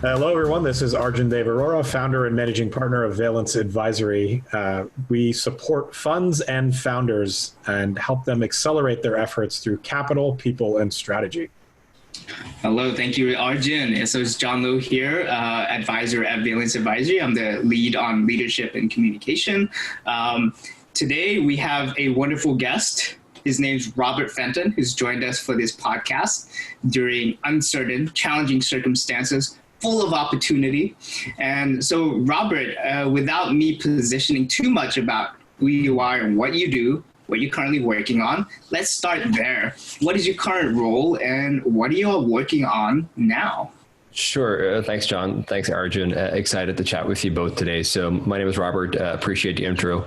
Hello, everyone. This is Arjun Dev Arora, founder and managing partner of Valence Advisory. We support funds and founders and help them accelerate their efforts through capital, people, and strategy. Hello, thank you, Arjun. So it's John Lowe here, advisor at Valence Advisory. I'm the lead on leadership and communication. Today, we have a wonderful guest. His name's Robert Fenton, who's joined us for this podcast during uncertain, challenging circumstances, full of opportunity. And so, Robert, without me positioning too much about who you are and what you do, what you're currently working on, let's start there. What is your current role and what are you all working on now? Sure. Thanks, John. Thanks, Arjun. Excited to chat with you both today. So my name is Robert. Appreciate the intro.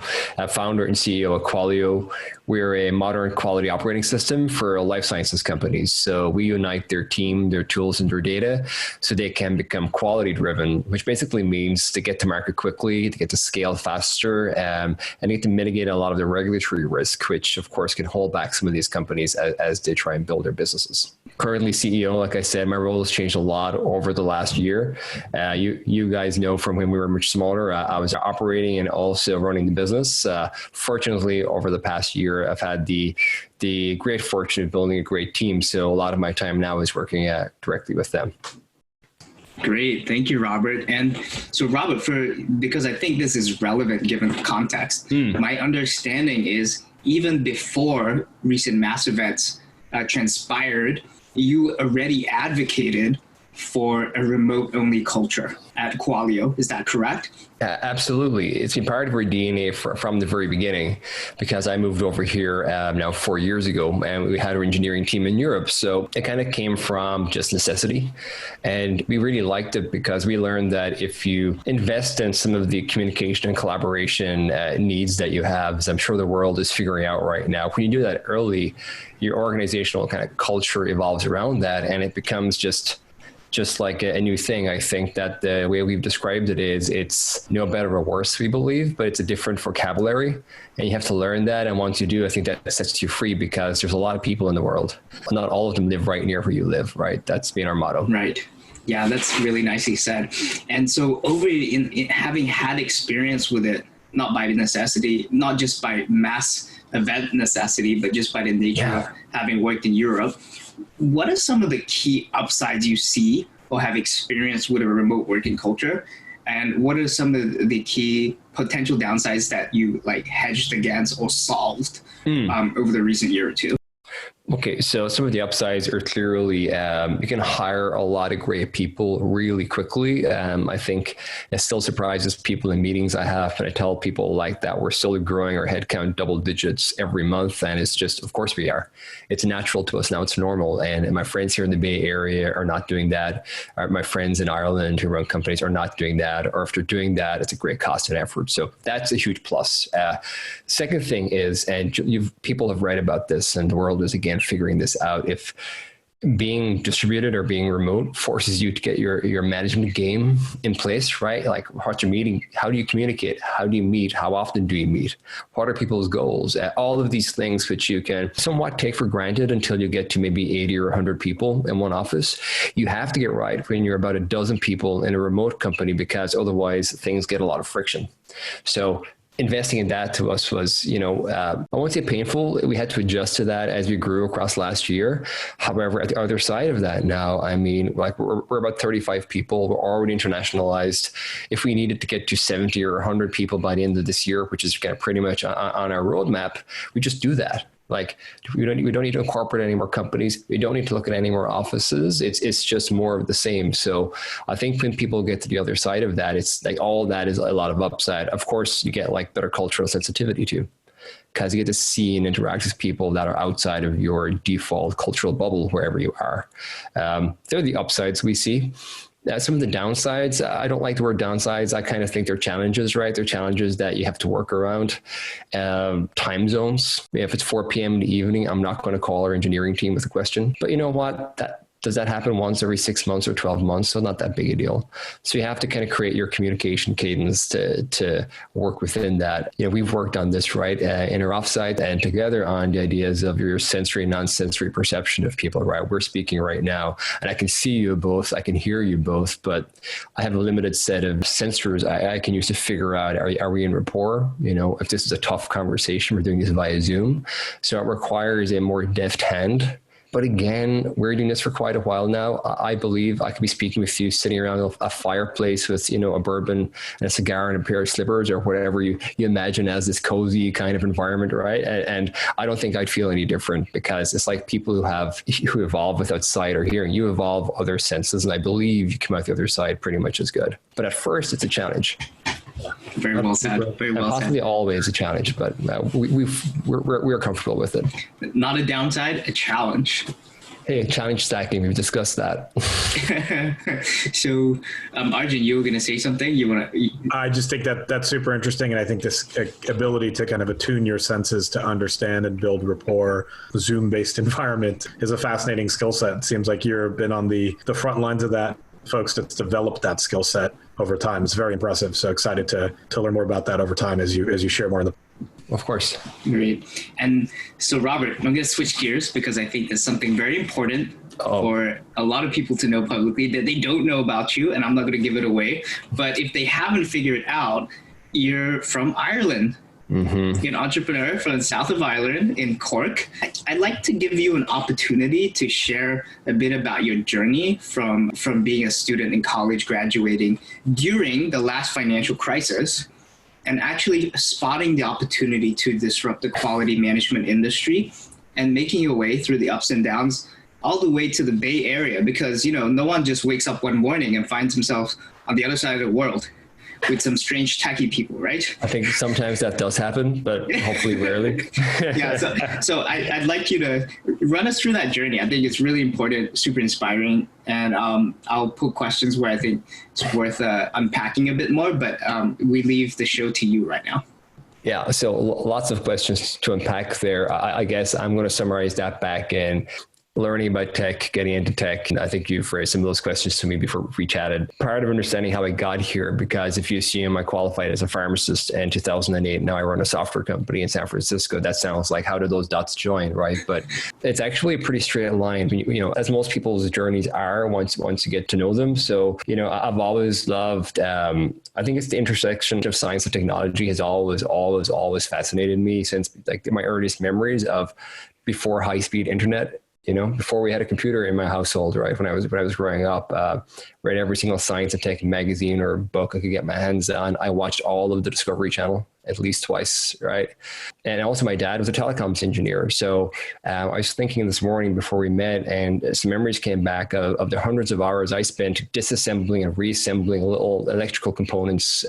Founder and CEO of Qualio. We're a modern quality operating system for life sciences companies. So we unite their team, their tools, and their data so they can become quality driven, which basically means to get to market quickly, to get to scale faster, and need to mitigate a lot of the regulatory risk, which of course can hold back some of these companies as they try and build their businesses. Currently CEO, like I said, my role has changed a lot over the last year. You guys know from when we were much smaller, I was operating and also running the business. Fortunately, over the past year, I've had the great fortune of building a great team. So a lot of my time now is working directly with them. Great. Thank you, Robert. And so Robert, because I think this is relevant given the context, my understanding is even before recent mass events transpired, you already advocated for a remote-only culture at Qualio. Is that correct? Absolutely. It's been part of our DNA from the very beginning, because I moved over here now 4 years ago, and we had our engineering team in Europe. So it kind of came from just necessity. And we really liked it because we learned that if you invest in some of the communication and collaboration needs that you have, as I'm sure the world is figuring out right now, when you do that early, your organizational kind of culture evolves around that, and it becomes just like a new thing. I think that the way we've described it is it's no better or worse, we believe, but it's a different vocabulary, and you have to learn that. And once you do, I think that sets you free, because there's a lot of people in the world. Not all of them live right near where you live, right? That's been our motto. Right. Yeah, that's really nicely said. And so over in having had experience with it, not by necessity, not just by mass event necessity, but just by the nature of having worked in Europe, what are some of the key upsides you see or have experienced with a remote working culture? And what are some of the key potential downsides that you hedged against or solved over the recent year or two? Okay, so some of the upsides are clearly you can hire a lot of great people really quickly. I think it still surprises people in meetings I have, and I tell people that we're still growing our headcount double digits every month, and it's just, of course we are. It's natural to us now, it's normal, and my friends here in the Bay Area are not doing that. My friends in Ireland who run companies are not doing that, or if they're doing that, it's a great cost and effort. So that's a huge plus. Second thing is, and people have read about this, and the world is again figuring this out, if being distributed or being remote forces you to get your management game in place, right? Like, what's your meeting? How do you communicate? How do you meet? How often do you meet? What are people's goals? All of these things which you can somewhat take for granted until you get to maybe 80 or 100 people in one office. You have to get right when you're about a dozen people in a remote company, because otherwise things get a lot of friction. So investing in that to us was, I won't say painful. We had to adjust to that as we grew across last year. However, at the other side of that now, we're about 35 people. We're already internationalized. If we needed to get to 70 or 100 people by the end of this year, which is kind of pretty much on our roadmap, we just do that. We don't need to incorporate any more companies. We don't need to look at any more offices. It's just more of the same. So I think when people get to the other side of that, it's all of that is a lot of upside. Of course, you get better cultural sensitivity too, because you get to see and interact with people that are outside of your default cultural bubble wherever you are. They're the upsides we see. Some of the downsides, I don't like the word downsides. I kind of think they're challenges, right? They're challenges that you have to work around. Time zones. If it's 4 p.m. in the evening, I'm not going to call our engineering team with a question. But you know what? Does that happen once every 6 months or 12 months? So not that big a deal. So you have to kind of create your communication cadence to work within that. We've worked on this, right, in our offsite and together on the ideas of your sensory and non-sensory perception of people, right? We're speaking right now and I can see you both, I can hear you both, but I have a limited set of sensors I can use to figure out, are we in rapport? If this is a tough conversation, we're doing this via Zoom. So it requires a more deft hand. But again, we're doing this for quite a while now. I believe I could be speaking with you sitting around a fireplace with, a bourbon and a cigar and a pair of slippers or whatever you imagine as this cozy kind of environment, right? And I don't think I'd feel any different, because it's like people who evolve without sight or hearing. You evolve other senses, and I believe you come out the other side pretty much as good. But at first, it's a challenge. Very well said. Very well possibly said. Always a challenge, but we're comfortable with it. Not a downside, a challenge. Hey, challenge stacking. We've discussed that. So, Arjun, you were going to say something. I just think that that's super interesting, and I think this ability to kind of attune your senses to understand and build rapport, Zoom-based environment, is a fascinating skill set. It seems like you've been on the front lines of that. Folks that's developed that skill set over time. It's very impressive. So excited to learn more about that over time as you share more in the. Of course. Great. And so, Robert, I'm going to switch gears because I think there's something very important for a lot of people to know publicly that they don't know about you, and I'm not going to give it away. But if they haven't figured it out, you're from Ireland. Mm-hmm. You're an entrepreneur from the south of Ireland in Cork. I'd like to give you an opportunity to share a bit about your journey from being a student in college, graduating during the last financial crisis, and actually spotting the opportunity to disrupt the quality management industry and making your way through the ups and downs all the way to the Bay Area, because no one just wakes up one morning and finds himself on the other side of the world with some strange techie people, right? I think sometimes that does happen, but hopefully rarely. Yeah, so I'd like you to run us through that journey. I think it's really important, super inspiring, and I'll put questions where I think it's worth unpacking a bit more, but we leave the show to you right now. Yeah, so lots of questions to unpack there. I guess I'm going to summarize that back in learning about tech, getting into tech. And I think you've raised some of those questions to me before we chatted. Part of understanding how I got here, because if you assume I qualified as a pharmacist in 2008, now I run a software company in San Francisco, that sounds like, how do those dots join, right? But it's actually a pretty straight line, as most people's journeys are once you get to know them. So, I've always loved, I think it's the intersection of science and technology has always fascinated me since like my earliest memories of before high-speed internet. Before we had a computer in my household, right? When I was growing up, read every single science and tech magazine or book I could get my hands on. I watched all of the Discovery Channel at least twice, right? And also my dad was a telecoms engineer. So I was thinking this morning before we met, and some memories came back of the hundreds of hours I spent disassembling and reassembling little electrical components.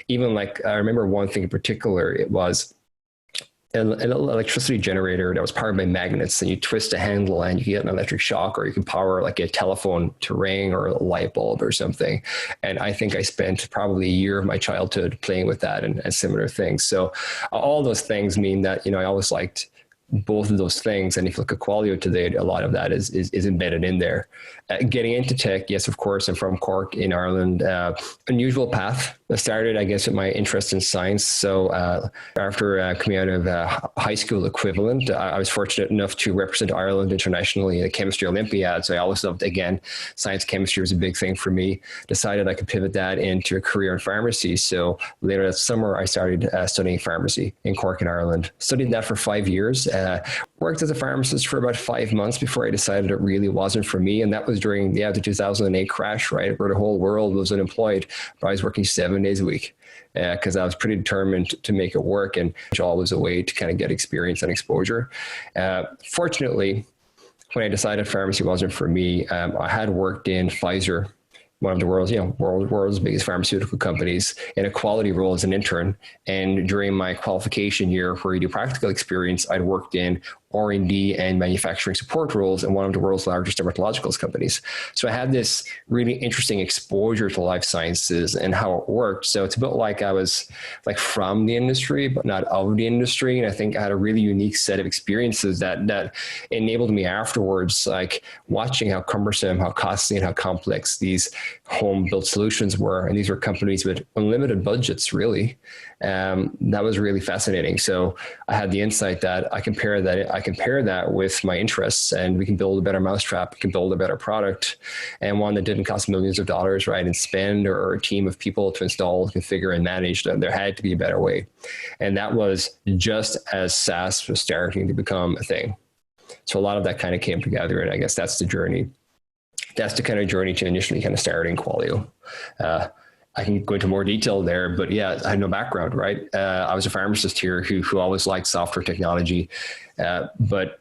Even like, I remember one thing in particular, it was an electricity generator that was powered by magnets, and you twist a handle and you get an electric shock, or you can power like a telephone to ring or a light bulb or something. And I think I spent probably a year of my childhood playing with that and similar things. So all those things mean that, I always liked both of those things. And if you look at Qualio today, a lot of that is embedded in there. Getting into tech, yes, of course, I'm from Cork in Ireland. Unusual path. I started, I guess, with my interest in science. So after coming out of high school equivalent, I was fortunate enough to represent Ireland internationally in a chemistry Olympiad. So I always loved, again, science, chemistry was a big thing for me. Decided I could pivot that into a career in pharmacy. So later that summer, I started studying pharmacy in Cork in Ireland. Studied that for 5 years. Worked as a pharmacist for about 5 months before I decided it really wasn't for me. And that was during the 2008 crash, right, where the whole world was unemployed. But I was working 7 days a week because I was pretty determined to make it work, and it's always a way to kind of get experience and exposure. Fortunately, when I decided pharmacy wasn't for me, I had worked in Pfizer, one of the world's biggest pharmaceutical companies, in a quality role as an intern. And during my qualification year, where you do practical experience, I'd worked in R&D and manufacturing support roles in one of the world's largest dermatological companies. So I had this really interesting exposure to life sciences and how it worked. So it's a bit like I was like from the industry, but not of the industry. And I think I had a really unique set of experiences that enabled me afterwards, like watching how cumbersome, how costly, and how complex these home-built solutions were. And these were companies with unlimited budgets, really. That was really fascinating. So I had the insight that I compare that with my interests, and we can build a better mousetrap, we can build a better product, and one that didn't cost millions of dollars, right, and spend, or a team of people to install, configure, and manage. There had to be a better way. And that was just as SaaS was starting to become a thing. So a lot of that kind of came together, and I guess that's the journey. That's the kind of journey to initially kind of starting Qualio. I can go into more detail there, but yeah, I had no background, right? I was a pharmacist here who always liked software technology. But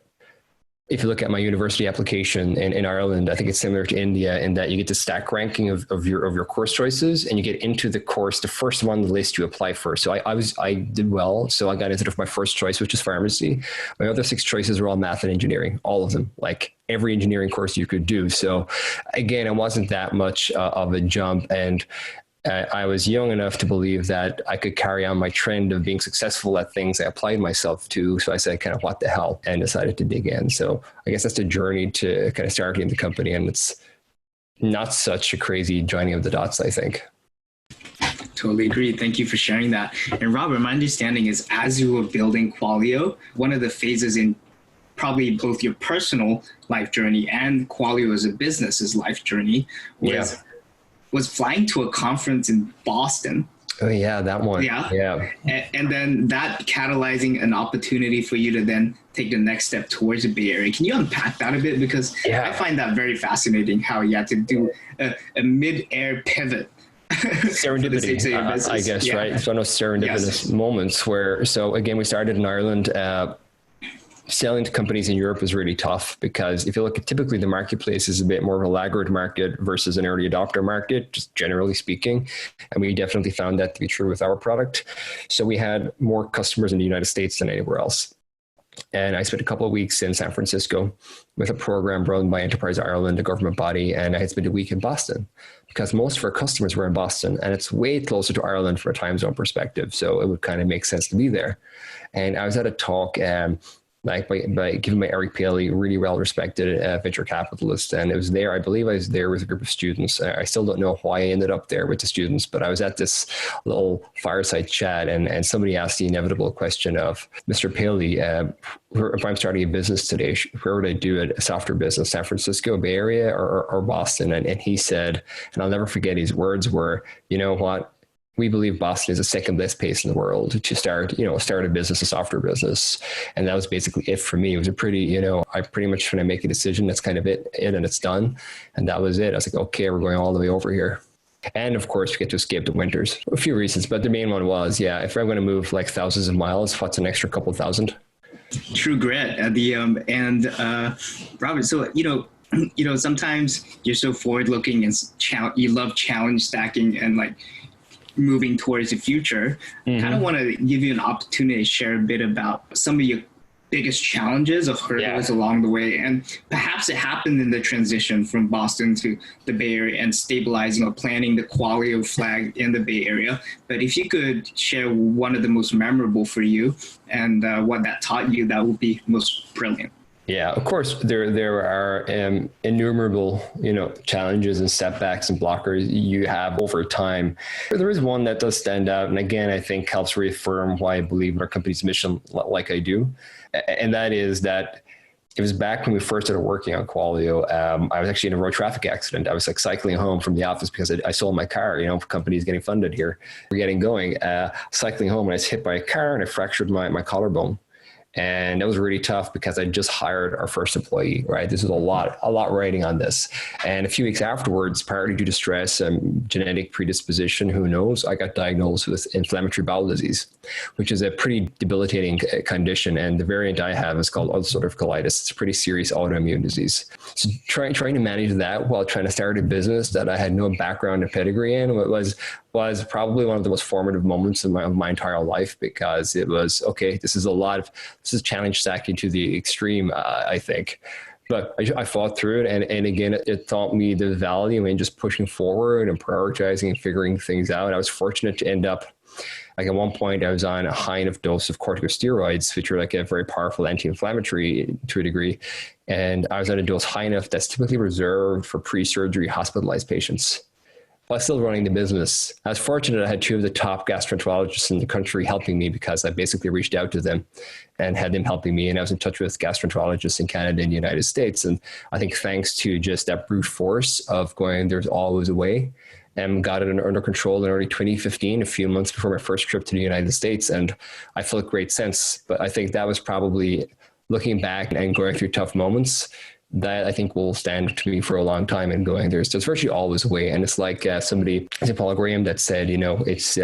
if you look at my university application in Ireland, I think it's similar to India in that you get the stack ranking of your course choices, and you get into the course, the first one on the list you apply for. So I did well. So I got into my first choice, which is pharmacy. My other 6 choices were all math and engineering, all of them, like every engineering course you could do. So again, it wasn't that much of a jump. And I was young enough to believe that I could carry on my trend of being successful at things I applied myself to. So I said, kind of, what the hell, and decided to dig in. So I guess that's the journey to kind of starting the company. And it's not such a crazy joining of the dots, I think. Totally agree. Thank you for sharing that. And Robert, my understanding is as you were building Qualio, one of the phases in probably both your personal life journey and Qualio as a business's life journey was flying to a conference in Boston. Oh yeah, that one. Yeah. And then that catalyzing an opportunity for you to then take the next step towards the Bay Area. Can you unpack that a bit? Because I find that very fascinating, how you had to do a mid-air pivot. Serendipity, I guess, right? So no serendipitous moments where, so again, we started in Ireland. Selling to companies in Europe is really tough because if you look at typically the marketplace is a bit more of a laggard market versus an early adopter market, just generally speaking. And we definitely found that to be true with our product. So we had more customers in the United States than anywhere else. And I spent a couple of weeks in San Francisco with a program run by Enterprise Ireland, a government body, and I had spent a week in Boston because most of our customers were in Boston, and it's way closer to Ireland from a time zone perspective. So it would kind of make sense to be there. And I was at a talk like by giving my Eric Paley, really well-respected venture capitalist. And it was there, I believe I was there with a group of students. I still don't know why I ended up there with the students, but I was at this little fireside chat and somebody asked the inevitable question of, Mr. Paley, if I'm starting a business today, where would I do it? A software business, San Francisco, Bay Area, or Boston? And he said, and I'll never forget, his words were, you know what? We believe Boston is the second best place in the world to start a business, a software business. And that was basically it for me. It was a pretty, I pretty much, when I make a decision, that's kind of it and it's done. And that was it. I was like, okay, we're going all the way over here. And of course, we get to escape the winters. A few reasons, but the main one was, if I'm going to move like thousands of miles, what's an extra couple thousand? True grit. Robert, so, sometimes you're so forward looking and you love challenge stacking and like moving towards the future. Mm-hmm. Kind of want to give you an opportunity to share a bit about some of your biggest challenges of hurdles along the way. And perhaps it happened in the transition from Boston to the Bay Area and stabilizing or planting the Qualio flag in the Bay Area. But if you could share one of the most memorable for you and what that taught you, that would be most brilliant. Yeah, of course, there are innumerable, challenges and setbacks and blockers you have over time. There is one that does stand out, and again, I think helps reaffirm why I believe in our company's mission like I do, and that is that it was back when we first started working on Qualio. I was actually in a road traffic accident. I was like cycling home from the office because I sold my car, companies getting funded here. We're getting going, cycling home, and I was hit by a car and I fractured my collarbone. And that was really tough because I just hired our first employee, right? This is a lot riding on this. And a few weeks afterwards, partly due to stress and genetic predisposition, who knows, I got diagnosed with inflammatory bowel disease, which is a pretty debilitating condition. And the variant I have is called ulcerative colitis. It's a pretty serious autoimmune disease. So trying to manage that while trying to start a business that I had no background or pedigree in was was probably one of the most formative moments of my entire life, because it was, okay, this is challenge stacking to the extreme, I think. But I fought through it. And again, it taught me the value in just pushing forward and prioritizing and figuring things out. I was fortunate to end up, like at one point I was on a high enough dose of corticosteroids, which are like a very powerful anti-inflammatory to a degree. And I was at a dose high enough that's typically reserved for pre-surgery hospitalized patients, while still running the business. I was fortunate I had two of the top gastroenterologists in the country helping me, because I basically reached out to them and had them helping me. And I was in touch with gastroenterologists in Canada and the United States. And I think thanks to just that brute force of going, there's always a way, and got it under control in early 2015, a few months before my first trip to the United States. And I felt great sense. But I think that was probably, looking back and going through tough moments, that I think will stand to me for a long time, and going, there's virtually always a way. And it's like somebody, is it Paul Graham, that said, it's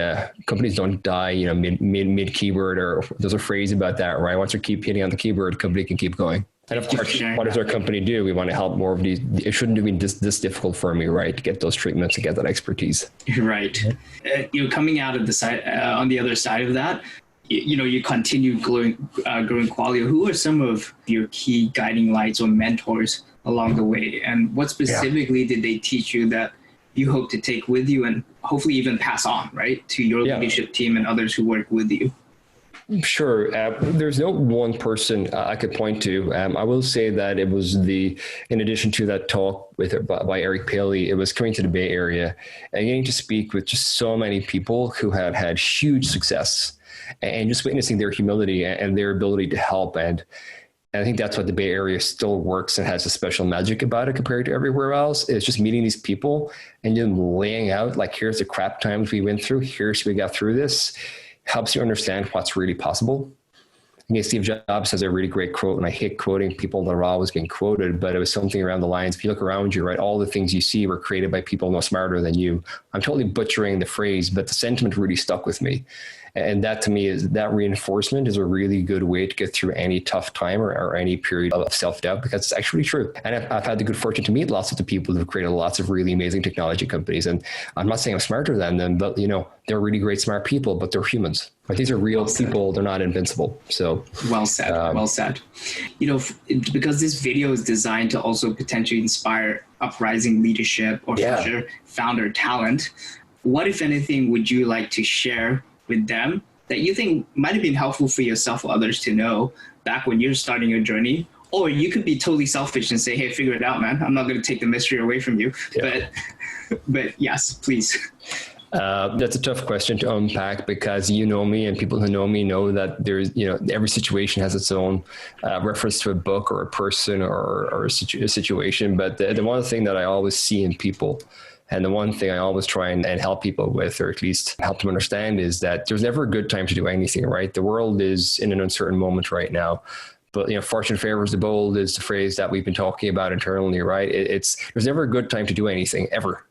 companies don't die, mid keyboard, or there's a phrase about that, right? Once you keep hitting on the keyboard, company can keep going. And of course, what does our company do? We want to help more of these. It shouldn't have been this difficult for me, right, to get those treatments, to get that expertise. Right. Coming out of the side, on the other side of that, you continue growing Qualio. Who are some of your key guiding lights or mentors along the way? And what specifically did they teach you that you hope to take with you and hopefully even pass on, right, to your leadership team and others who work with you? Sure. There's no one person I could point to. I will say that it was in addition to that talk by Eric Paley, it was coming to the Bay Area and getting to speak with just so many people who have had huge success, and just witnessing their humility and their ability to help. And I think that's what the Bay Area still works and has a special magic about it compared to everywhere else. It's just meeting these people and then laying out, like, here's the crap times we went through. Here's we got through this. Helps you understand what's really possible. And Steve Jobs has a really great quote, and I hate quoting people that are always getting quoted, but it was something around the lines, if you look around you, right, all the things you see were created by people no smarter than you. I'm totally butchering the phrase, but the sentiment really stuck with me. And that, to me, is that reinforcement is a really good way to get through any tough time or any period of self-doubt, because it's actually true. And I've had the good fortune to meet lots of the people who've created lots of really amazing technology companies. And I'm not saying I'm smarter than them, but they're really great, smart people, but they're humans. But these are real people. They're not invincible. So well said. Well said. Because this video is designed to also potentially inspire uprising leadership or future founder talent, what, if anything, would you like to share with them that you think might have been helpful for yourself or others to know back when you're starting your journey? Or you could be totally selfish and say, hey, figure it out, man. I'm not going to take the mystery away from you. Yeah. But yes, please. That's a tough question to unpack, because you know me, and people who know me know that there's, every situation has its own reference to a book or a person or a situation. But the one thing that I always see in people, and the one thing I always try and help people with, or at least help them understand, is that there's never a good time to do anything, right? The world is in an uncertain moment right now. But, fortune favors the bold is the phrase that we've been talking about internally, right? There's never a good time to do anything, ever.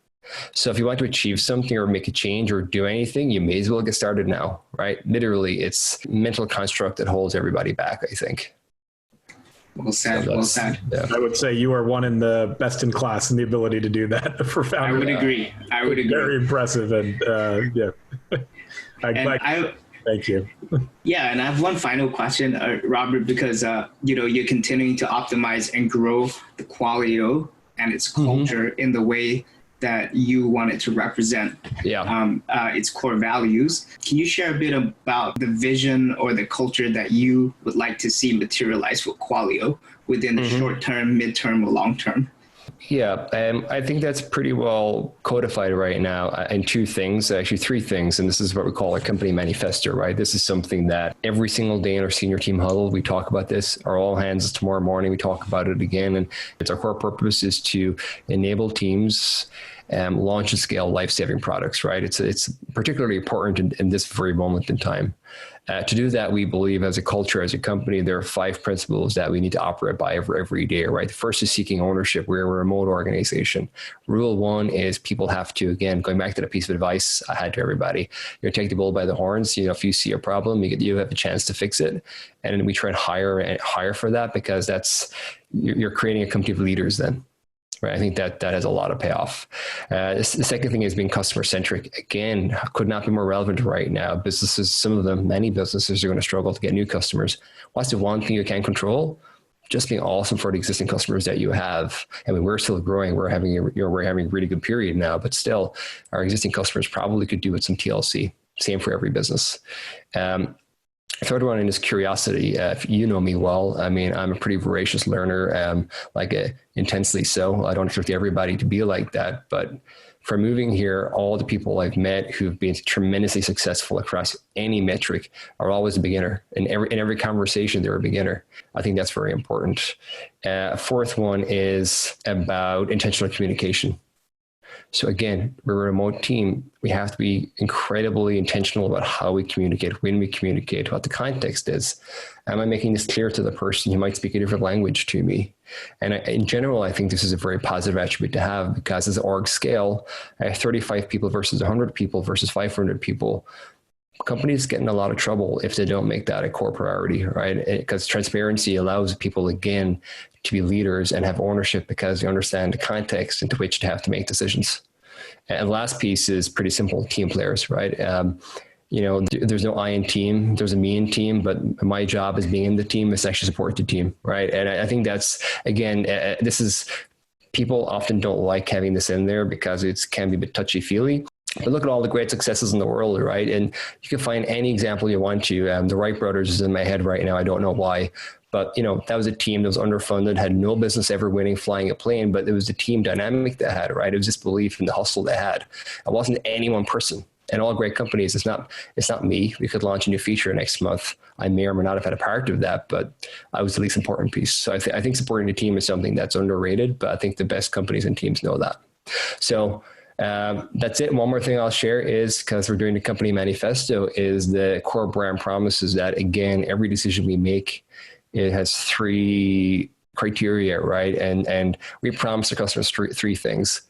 So if you want to achieve something or make a change or do anything, you may as well get started now, right? Literally, it's a mental construct that holds everybody back, I think. Well said. Well said. Yeah. I would say you are one in the best in class in the ability to do that for founder. I would agree. Very impressive. And thank you. Yeah. And I have one final question, Robert, because, you're continuing to optimize and grow the Qualio and its culture in the way that you wanted to represent its core values. Can you share a bit about the vision or the culture that you would like to see materialize for Qualio within the short term, midterm, or long term? Yeah, I think that's pretty well codified right now in two things, actually three things. And this is what we call a company manifesto, right? This is something that every single day in our senior team huddle, we talk about this. Our all hands tomorrow morning, we talk about it again. And it's our core purpose is to enable teams launch and scale life-saving products, right? It's particularly important in this very moment in time. To do that, we believe as a culture, as a company, there are 5 principles that we need to operate by every day, right? The first is seeking ownership. We're a remote organization. Rule 1 is people have to, again, going back to the piece of advice I had to everybody, take the bull by the horns. If you see a problem, you have a chance to fix it. And then we try and hire for that, because you're creating a company of leaders then. right? I think that has a lot of payoff. The second thing is being customer centric. Again, could not be more relevant right now. Businesses, some of them, many businesses are going to struggle to get new customers. What's the one thing you can control? Just being awesome for the existing customers that you have. I mean, we're still growing. We're having a really good period now, but still, our existing customers probably could do with some TLC. Same for every business. Third one is curiosity. If you know me well, I mean, I'm a pretty voracious learner, intensely so. I don't expect everybody to be like that, but for moving here, all the people I've met who've been tremendously successful across any metric are always a beginner. In every conversation, they're a beginner. I think that's very important. Fourth one is about intentional communication. So again, we're a remote team. We have to be incredibly intentional about how we communicate, when we communicate, what the context is. Am I making this clear to the person who might speak a different language to me? And in general, I think this is a very positive attribute to have, because as org scale, 35 people versus 100 people versus 500 people, companies get in a lot of trouble if they don't make that a core priority, right? Because transparency allows people, again, to be leaders and have ownership because they understand the context into which they have to make decisions. And the last piece is pretty simple: team players, right? There's no I in team, there's a me in team, but my job is being in the team is actually support the team, right? And I think that's, again, people often don't like having this in there because it can be a bit touchy-feely. But look at all the great successes in the world, right? And you can find any example you want to. The Wright brothers is in my head right now. I don't know why. But, that was a team that was underfunded, had no business ever winning, flying a plane, but it was the team dynamic they had, right? It was just belief in the hustle they had. It wasn't any one person. And all great companies, it's not me. We could launch a new feature next month. I may or may not have had a part of that, but I was the least important piece. So I think supporting the team is something that's underrated, but I think the best companies and teams know that. So that's it. One more thing I'll share is, because we're doing the company manifesto, is the core brand promises that, again, every decision we make, it has 3 criteria, right? And we promise our customers three things.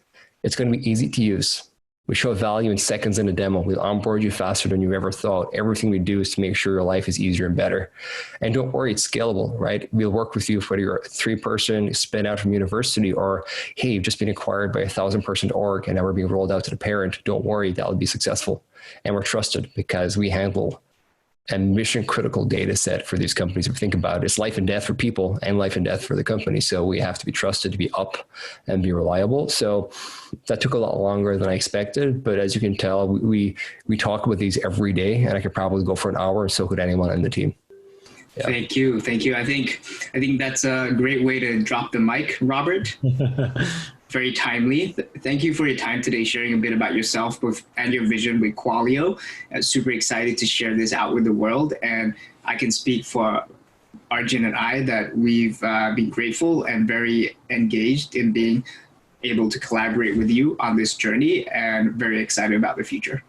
It's going to be easy to use. We show value in seconds in a demo. We'll onboard you faster than you've ever thought. Everything we do is to make sure your life is easier and better. And don't worry, it's scalable, right? We'll work with you whether you're a 3-person spin out from university, or, hey, you've just been acquired by a 1,000-person org and now we're being rolled out to the parent. Don't worry, that'll be successful. And we're trusted because we handle a mission critical data set for these companies. If you think about it, it's life and death for people and life and death for the company. So we have to be trusted to be up and be reliable. So that took a lot longer than I expected. But as you can tell, we talk about these every day, and I could probably go for an hour, and so could anyone in the team. Yeah. Thank you. I think that's a great way to drop the mic, Robert. Very timely. Thank you for your time today, sharing a bit about yourself and your vision with Qualio. Super excited to share this out with the world. And I can speak for Arjun and I that we've been grateful and very engaged in being able to collaborate with you on this journey, and very excited about the future.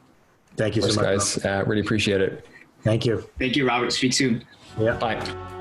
Thank you so much, guys. Really appreciate it. Thank you. Thank you, Robert. Speak soon. Yeah. Bye.